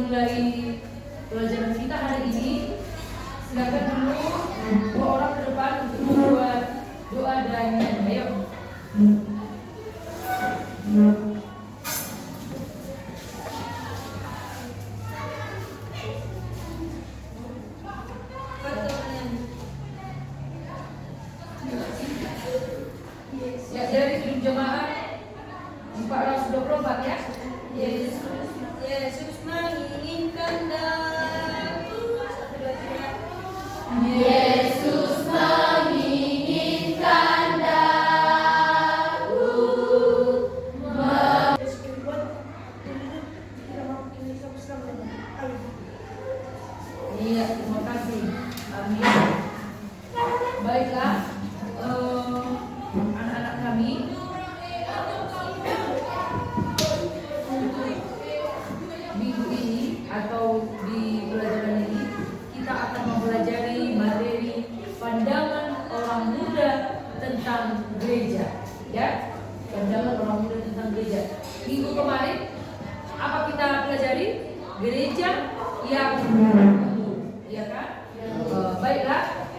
memulai pelajaran kita hari ini, silakan dulu dua orang ke depan untuk membuat doa dan nyanyi. Ayo. Ya, dari gedung jemaat 424 ya. Yesus menginginkan daku. Yesus menginginkan daku. Iya, terima kasih. Amin. Baiklah, anak-anak kami, minggu ini atau di pelajaran ini kita akan mempelajari materi pandangan orang muda tentang gereja, ya. Pandangan orang muda tentang gereja. Minggu kemarin apa kita pelajari? Gereja yang ya kan? Baiklah,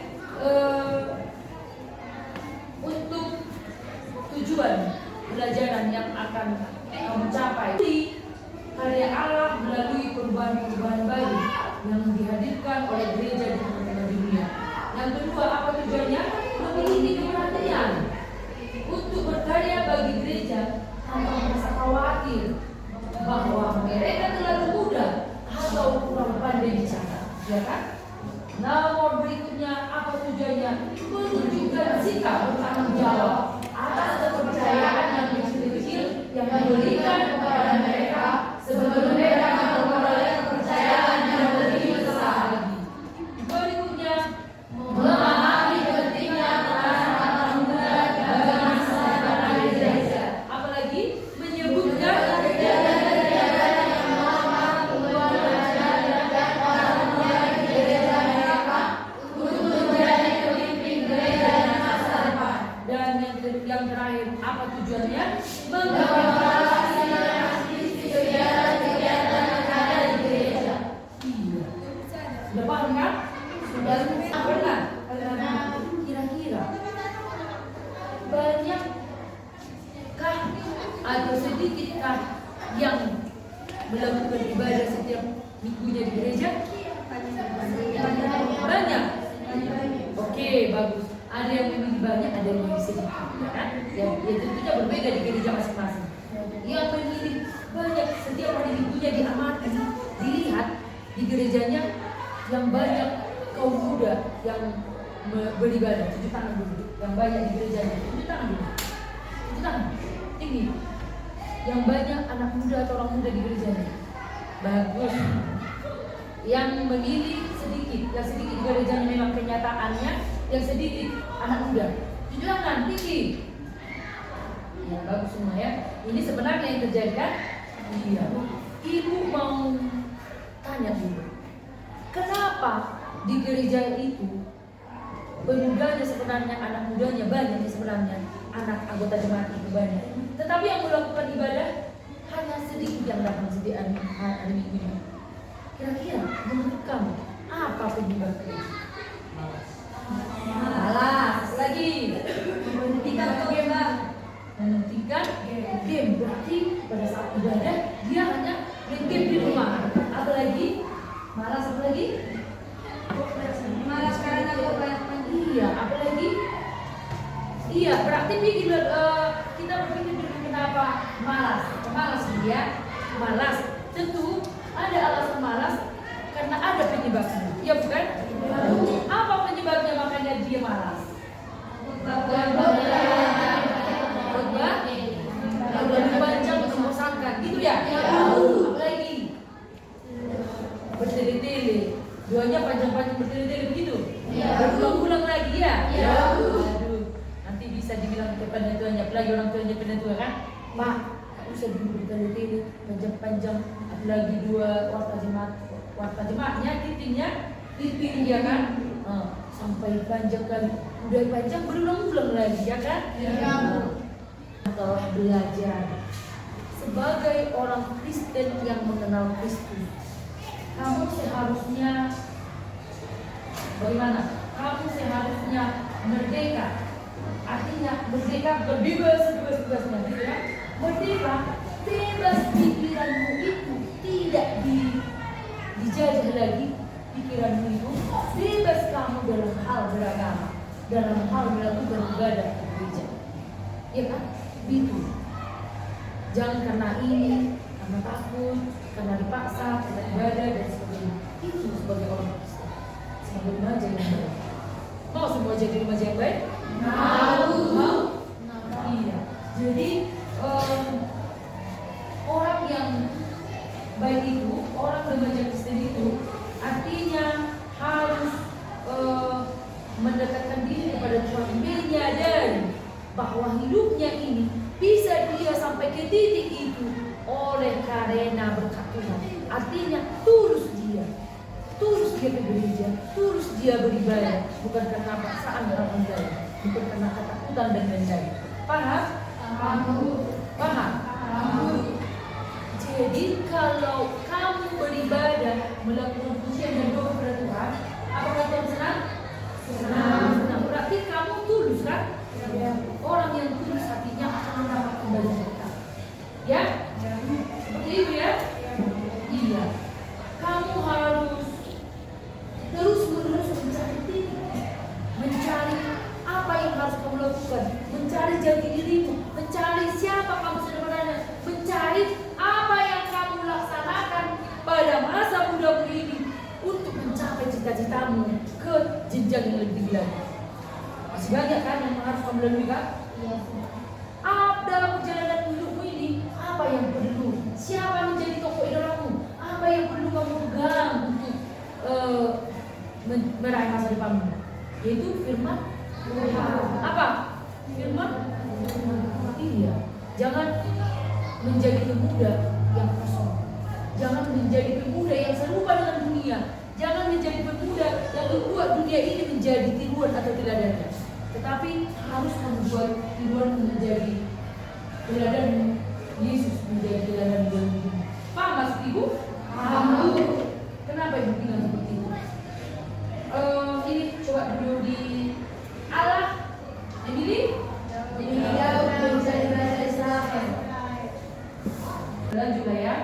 untuk tujuan pelajaran yang akan kamu capai karya Allah melalui perubahan-perubahan baru yang dihadirkan oleh gereja di tengah-tengah dunia. Yang kedua, apa tujuannya? Memiliki perhatian untuk berkarya bagi gereja tanpa merasa khawatir bahwa mereka terlalu muda atau kurang pandai bicara, ya kan? Nomor berikutnya, apa tujuannya? Menunjukkan sikap bertanggung jawab atas kepercayaan yang kecil-kecil yang diberikan kepada mereka sebelum mereka memperoleh kepercayaan yang lebih besar lagi. Berikutnya, memahami pentingnya peran anak muda bagi masa depan gereja. Apalagi menyebutkan kegiatan-kegiatan yang melamar membuat pelajaran dan orang muda di gereja mereka untuk menjadi pemimpin gereja di masa depan. Dan yang terakhir, apa tujuannya? Mengawasi kegiatan-kegiatan yang ada di gereja. Iya. Sudah paham kan? Sudah pernah? Kira-kira banyakkah atau sedikitkah yang melakukan ibadah setiap minggunya di gereja? Banyak. Oke, bagus. Ada yang memilih banyak, ada yang memilih sedikit, ya kan? Ya tentunya berbeda di gereja masing-masing. Yang memilih banyak setiap hari minggunya diamati, dilihat di gerejanya yang banyak kaum muda yang beribadah. Tujuh tangan dulu. Yang banyak di gerejanya. Tujuh tangan dulu. Tujuh tangan. Tinggi. Yang banyak anak muda atau orang muda di gerejanya. Bagus. Yang memilih sedikit. Yang sedikit di gerejanya memang kenyataannya. Yang sedikit anak muda. Tujuh tangan. Tinggi. Ya, bagus semua ya. Ini sebenarnya yang terjadi kan? Iya. Ibu mau tanya dulu. Kenapa di gereja itu pemudanya sebenarnya, anak mudanya banyak sebenarnya, anak anggota jemaat itu banyak, tetapi yang melakukan ibadah hanya sedikit yang datang setiap hari minggu ini. Kira-kira menurut kamu apa penyebabnya? Malas. Lagi menghentikan game, menghentikan game. Berarti pada saat ibadah dia hanya main game di rumah. Apalagi malas, apalagi Malas karena kebanyakan. iya, apalagi iya, berarti kita berpikir dulu kenapa malas. Malas dia, malas. Tentu ada alasan malas karena ada penyebabnya. Iya bukan? Apa penyebabnya makanya dia malas? Terlalu panjang membosankan, gitu ya? Apalagi bertele-tele, duanya panjang-panjang bertele-tele begitu? Berulang-ulang lagi ya? Aduh, nanti bisa dibilang kepada tuanya, apalagi orang tuanya pernah tua kan? Pak, tak usah dulu bertele-tele, panjang-panjang, apalagi dua warta jemaatnya, titiknya, titik ya kan? Sampai panjang kali, udah panjang berulang-ulang lagi ya kan? Telah belajar sebagai orang Kristen yang mengenal Kristus, kamu seharusnya bagaimana? Kamu seharusnya merdeka. Artinya merdeka bebas-bebasnya gitu ya. Merdeka, bebas pikiranmu itu tidak dijajah lagi pikiranmu itu. Bebas kamu dalam hal beragama, dalam hal melakukan ibadah ke gereja. Ya kan? Itu. Jangan karena ini, karena takut, karena dipaksa, karena ibadah dan sebagainya. Itu sebagai orang Kristen. Sebagai remaja yang baik. Mau semua jadi remaja yang baik? Mau? Iya. Jadi orang yang baik itu, orang remaja Kristen itu, artinya harus mendekatkan diri kepada Tuhan, menyadari bahwa hidupnya ini bisa dia sampai ke titik itu oleh karena berkat Tuhan. Artinya tulus dia ke gereja, tulus dia beribadah, bukan karena paksaan orang lain, bukan karena ketakutan dan lain-lain. Paham? Paham? Jadi kalau kamu beribadah, melakukan pujian dan doa kepada Tuhan, apakah Tuhan senang? Senang. Berarti kamu tulus kan? Orang yang tulus hatinya akan mendapat kembali berkat. Ya? Seperti itu ya? Iya. Kamu harus terus-menerus mencari apa yang harus kamu lakukan, mencari jati dirimu, mencari siapa kamu sebenarnya, mencari apa yang kamu laksanakan pada masa mudamu ini untuk mencapai cita-citamu ke jenjang yang lebih tinggi lagi. Masih banyak kan yang harus kamu lalui kan? Dalam perjalanan hidupmu ini, apa yang perlu? Siapa menjadi tokoh idolamu? Apa yang perlu kamu pegang untuk meraih masa depanmu? Yaitu firman Tuhan. Apa? Firman Tuhan. Iya. Jangan menjadi pemuda yang kosong. Jangan menjadi pemuda yang serupa dengan dunia. Jangan menjadi pemuda yang membuat dunia ini menjadi tiruan atau teladannya. Tetapi harus membuat tiruan menjadi teladan Yesus, menjadi teladan dalam hidup. Paham maksud ibu? Paham. Kenapa ibu bilang seperti itu? Ini coba dulu di Allah. Emily? Lanjut juga ya.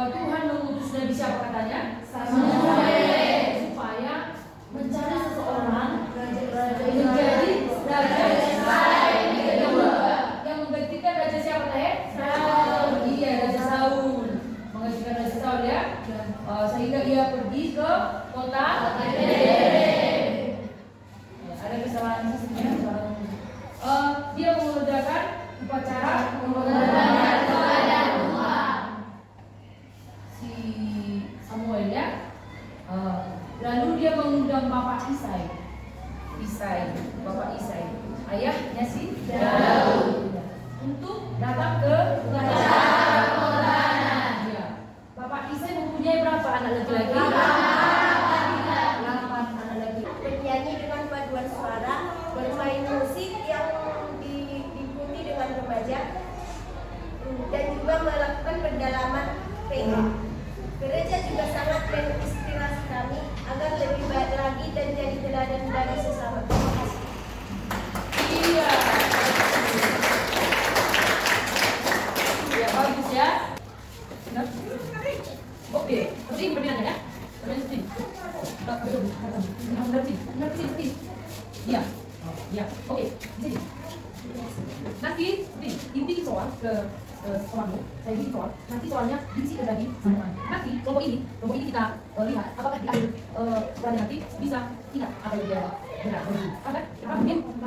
Tuhan mengutus Nabi siapa katanya? Samuel. Supaya mencari seseorang menjadi raja Israel yang menggantikan raja siapa teh? Saul. Iya, Raja Saul. Menggantikan Raja Saul ya. Sehingga ia pergi ke kota Yerusalem. Ada kesalahan sistemnya. Dia mengadakan upacara pengorbanan kepada Tuhan. Si Samuel ya. Lalu dia mengundang Bapak Isai, Bapak Isai, ayahnya si Daud, untuk datang ke upacara pengorbanan. Ya. Bapak Isai mempunyai berapa anak laki-laki? 8 anak laki-laki. Bernyanyi dengan paduan suara, bermain musik yang diikuti dengan remaja, dan juga melakukan pendalaman PA. Gereja juga sangat menginspirasi kami agar lebih baik lagi dan jadi teladan bagi sesama. Terima kasih. Iya. Ya bagus ya. Oke, seperti ini perbedaannya ya. Ngerti. Iya. Ya, oke. Jadi nanti ibu bikin soal ke soalmu, saya bikin soal. Nanti soalnya diisi lagi sama. Nanti kelompok ini kita lihat apakah di akhir soalnya nanti bisa ingat apa yang dia benar.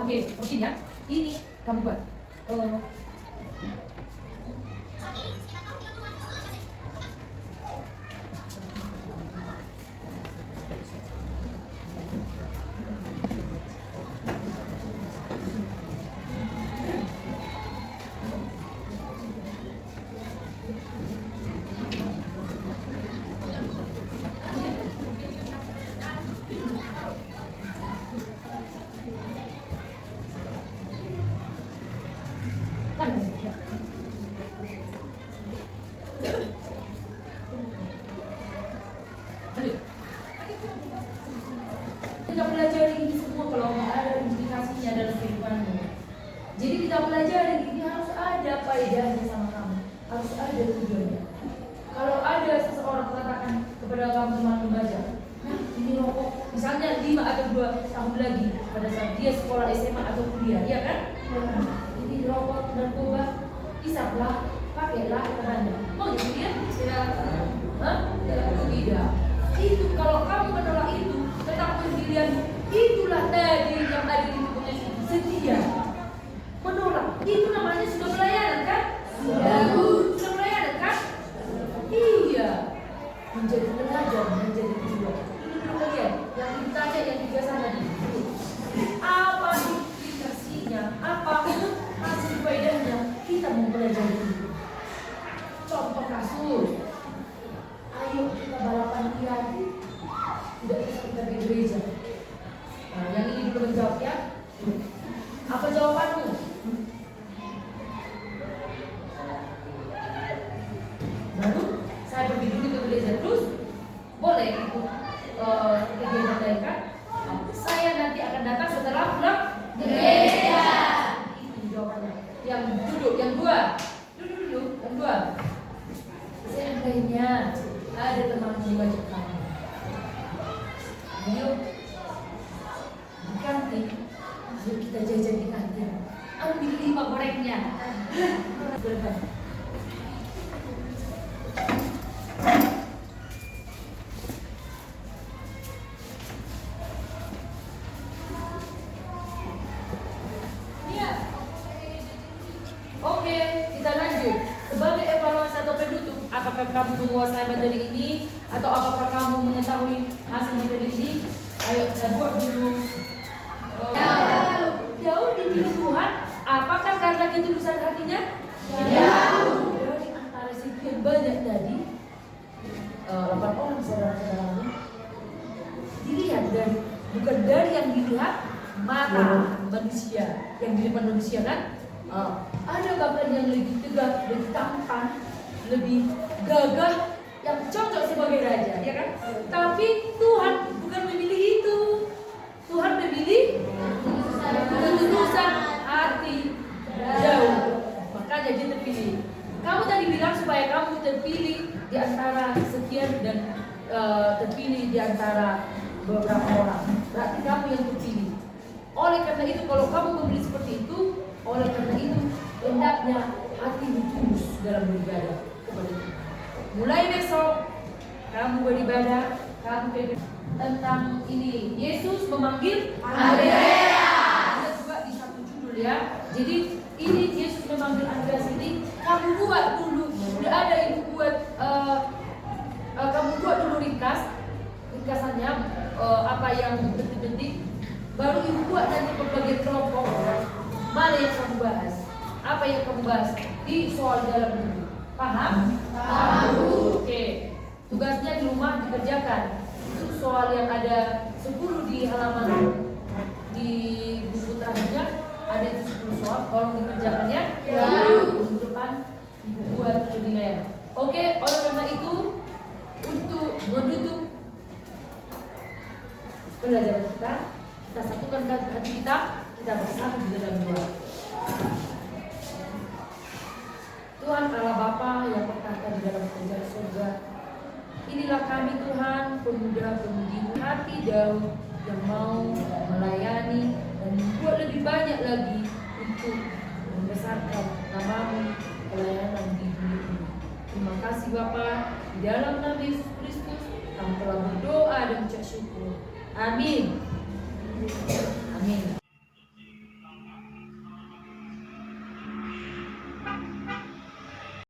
Oke, seperti ini ya. Ini kamu buat. kita pelajari ini harus ada faedahnya sama kamu, harus ada tujuannya. Kalau ada seseorang mengatakan kepada kamu teman membaca, nah ini rokok, misalnya 5 atau 2 tahun lagi pada saat dia sekolah SMA atau kuliah, ya kan? Ini rokok narkoba, isaplah, pakailah katanya. Mau jadi dia? Tidak. Hah? Tidak. Itu kalau kamu menolak itu tentang pendirian, itulah tadi yang ada di bukunya setia. Menolak, itu namanya sudah pelayanan kan? Sudah pelayanan kan? Iya. Menjadi pelajar, menjadi guru. Dulu kalian yang ditanya yang tiga sana di apa implikasinya? Apa hasil faedahnya? Kita mempelajari itu. Contoh kasus. Ayo kita balapan liar. Tidak bisa kita di gereja. Nah, yang ini belum menjawab ya. Apa jawabanmu? Baru saya pergi dulu ke gereja terus boleh ikut kegiatan mereka. Saya nanti akan datang setelah pulang gereja. Itu jawabannya. Yang duduk, yang dua. Duduk, yang dua. Seandainya ada teman membaca kamu, ayo di kantin, ayo kita jajan di kantin. Ambil 5 gorengnya. Berapa? Oke, kita lanjut. Sebagai evaluasi atau penutup, apakah kamu menguasai materi ini atau apakah kamu mengetahui hasil materi ini? Ayo kita buat dulu. Jauh di diri Tuhan. Apakah karena ketulusan hatinya? Jauh. Dari antara sekian banyak tadi, 8 orang saudara-saudara, dilihat dari bukan dari yang dilihat mata manusia, yang di depan manusia kan? Ada bahkan yang lebih tegak, lebih tampan, lebih gagah, yang cocok sebagai raja, ya kan? Tapi Tuhan bukan memilih itu. Tuhan memilih ketulusan hati jauh. Makanya dia terpilih. Kamu tadi bilang supaya kamu terpilih di antara sekian dan terpilih di antara beberapa orang. Berarti kamu yang terpilih. Oleh karena itu, kalau kamu memilih seperti itu, oleh karena itu hendaknya hati tulus dalam beribadah kepada Tuhan. Mulai besok kamu beribadah, kamu tentang ini. Yesus memanggil Andreas. Kita coba di satu judul ya. Jadi ini Yesus memanggil Andreas ini. Kamu buat dulu. Sudah ada ibu buat. Kamu buat dulu ringkasannya apa yang penting-penting. Baru ibu buat nanti berbagai kelompok. Mana yang kamu bahas? Apa yang kamu bahas di soal dalam dulu? Paham? Paham. Oke. Tugasnya di rumah dikerjakan. Itu soal yang ada 10 di halaman di buku terakhirnya ada itu 10 soal. Tolong dikerjakannya. Ya. Minggu depan ibu buat penilaian. Oke. Oleh karena itu untuk menutup pelajaran kita satukan hati kita bersatu di dalam doa. Tuhan Allah Bapa yang berkata di dalam kerajaan surga, inilah kami Tuhan, pemuda-pemudi hati Daud yang mau melayani dan membuat lebih banyak lagi untuk membesarkan nama-Mu pelayanan di dunia ini. Terima kasih Bapa, di dalam nama Yesus Kristus kami telah berdoa dan ucap syukur. Amin.